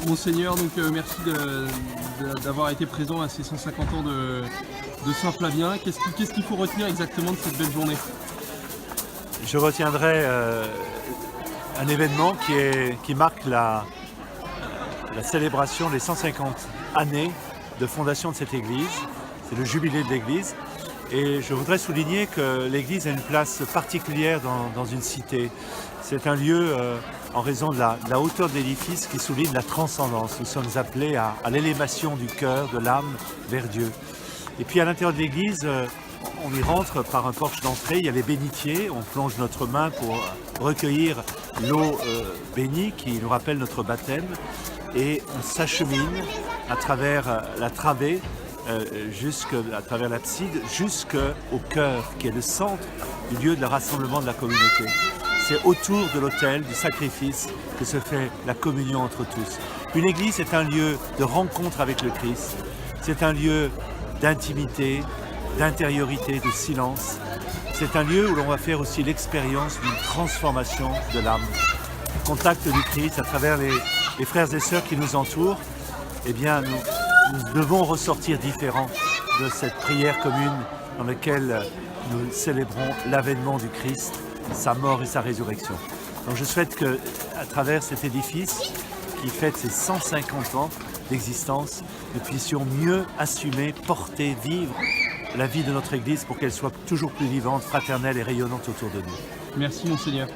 Monseigneur, donc merci d'avoir été présent à ces 150 ans de Saint-Flavien. Qu'est-ce qu'il faut retenir exactement de cette belle journée? Je retiendrai un événement qui marque la célébration des 150 années de fondation de cette église. C'est le jubilé de l'église. Et je voudrais souligner que l'église a une place particulière dans une cité. C'est un lieu, en raison de la hauteur de l'édifice, qui souligne la transcendance. Nous sommes appelés à l'élévation du cœur, de l'âme vers Dieu. Et puis à l'intérieur de l'église, on y rentre par un porche d'entrée, il y a les bénitiers, on plonge notre main pour recueillir l'eau bénie qui nous rappelle notre baptême. Et on s'achemine à travers la travée, à travers l'abside, jusqu'au cœur, qui est le centre du lieu de rassemblement de la communauté. C'est autour de l'autel, du sacrifice, que se fait la communion entre tous. Une église est un lieu de rencontre avec le Christ. C'est un lieu d'intimité, d'intériorité, de silence. C'est un lieu où l'on va faire aussi l'expérience d'une transformation de l'âme. Contact du Christ à travers les frères et sœurs qui nous entourent. Eh bien, nous devons ressortir différents de cette prière commune dans laquelle nous célébrons l'avènement du Christ, sa mort et sa résurrection. Donc je souhaite qu'à travers cet édifice qui fête ses 150 ans d'existence, nous puissions mieux assumer, porter, vivre la vie de notre Église pour qu'elle soit toujours plus vivante, fraternelle et rayonnante autour de nous. Merci Monseigneur.